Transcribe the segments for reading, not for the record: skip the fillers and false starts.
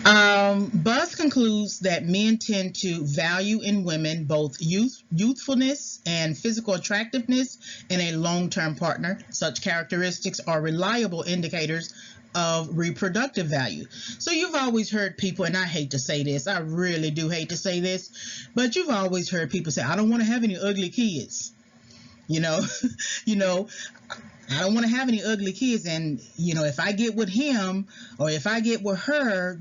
Buzz concludes that men tend to value in women both youthfulness and physical attractiveness in a long term partner. Such characteristics are reliable indicators of reproductive value. So you've always heard people, and I hate to say this, I really do hate to say this, but you've always heard people say, I don't want to have any ugly kids. You know, you know, I don't want to have any ugly kids. And, if I get with him or if I get with her,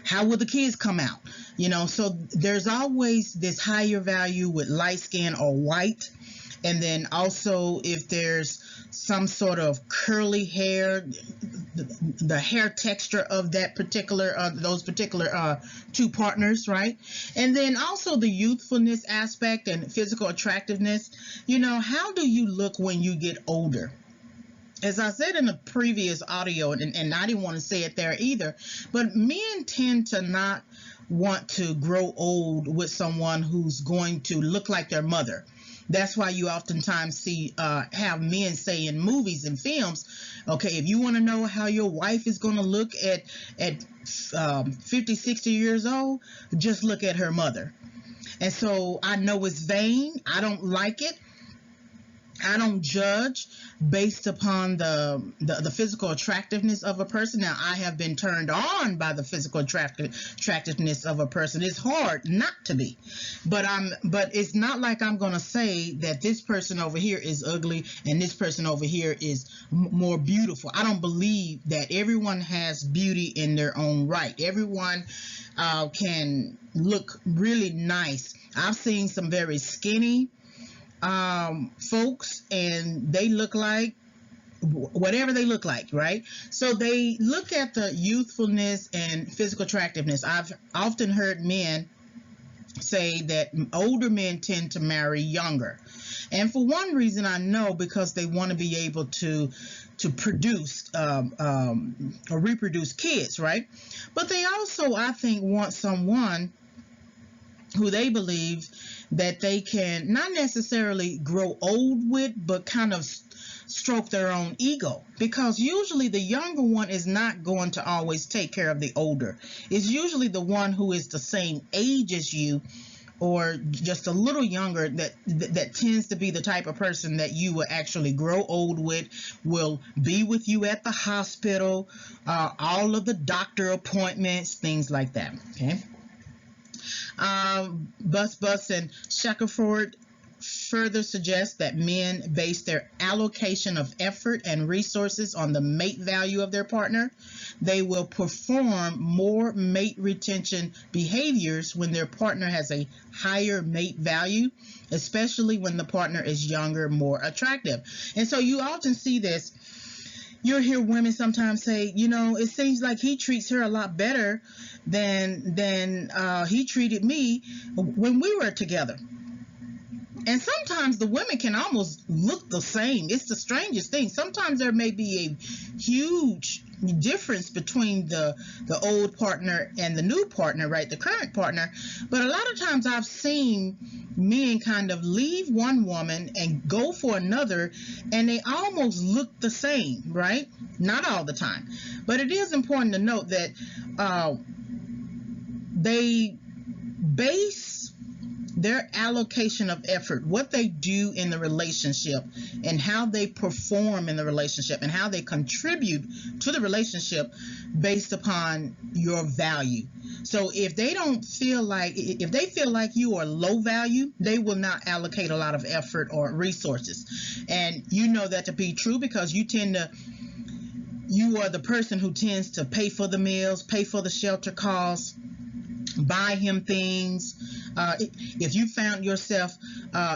how will the kids come out? So there's always this higher value with light skin or white. And then also, if there's some sort of curly hair, the hair texture of that particular, those particular two partners, right? And then also the youthfulness aspect and physical attractiveness. How do you look when you get older? As I said in the previous audio, and I didn't want to say it there either, but men tend to not want to grow old with someone who's going to look like their mother. That's why you oftentimes see have men say in movies and films, okay, if you want to know how your wife is going to look at 50, 60 years old, just look at her mother. And so I know it's vain. I don't like it. I don't judge based upon the physical attractiveness of a person. Now, I have been turned on by the physical attractiveness of a person. It's hard not to be, but it's not like I'm going to say that this person over here is ugly and this person over here is more beautiful. I don't believe that. Everyone has beauty in their own right. Everyone can look really nice. I've seen some very skinny folks, and they look like whatever they look like, right? So they look at the youthfulness and physical attractiveness. I've often heard men say that older men tend to marry younger, and for one reason I know, because they want to be able to produce or reproduce kids, right? But they also, I think, want someone who they believe that they can not necessarily grow old with, but kind of stroke their own ego, because usually the younger one is not going to always take care of the older. It's usually the one who is the same age as you or just a little younger that tends to be the type of person that you will actually grow old with, will be with you at the hospital, all of the doctor appointments, things like that. Okay. Bus and Shackelford further suggests that men base their allocation of effort and resources on the mate value of their partner. They will perform more mate retention behaviors when their partner has a higher mate value, especially when the partner is younger, more attractive. And so you often see this. You'll hear women sometimes say, it seems like he treats her a lot better than he treated me when we were together. And sometimes the women can almost look the same. It's the strangest thing. Sometimes there may be a huge difference between the old partner and the new partner, right? The current partner. But a lot of times I've seen men kind of leave one woman and go for another, and they almost look the same, right? Not all the time. But it is important to note that they base their allocation of effort, what they do in the relationship and how they perform in the relationship and how they contribute to the relationship based upon your value. So if they feel like you are low value, they will not allocate a lot of effort or resources. And you know that to be true because you are the person who tends to pay for the meals, pay for the shelter costs, buy him things. If you found yourself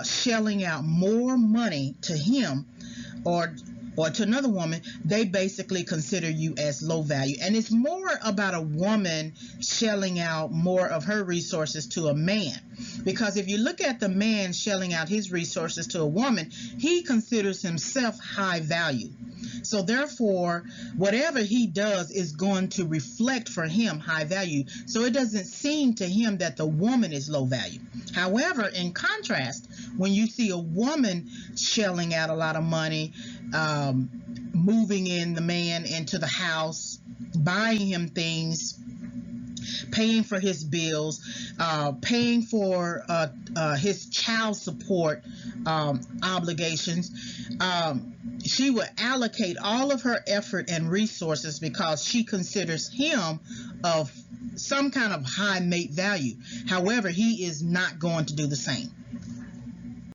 shelling out more money to him or to another woman, they basically consider you as low value. And it's more about a woman shelling out more of her resources to a man. Because if you look at the man shelling out his resources to a woman, he considers himself high value. So therefore, whatever he does is going to reflect for him high value. So it doesn't seem to him that the woman is low value. However, in contrast, when you see a woman shelling out a lot of money, moving in the man into the house, buying him things, paying for his bills, paying for his child support obligations. She would allocate all of her effort and resources because she considers him of some kind of high mate value. However, he is not going to do the same.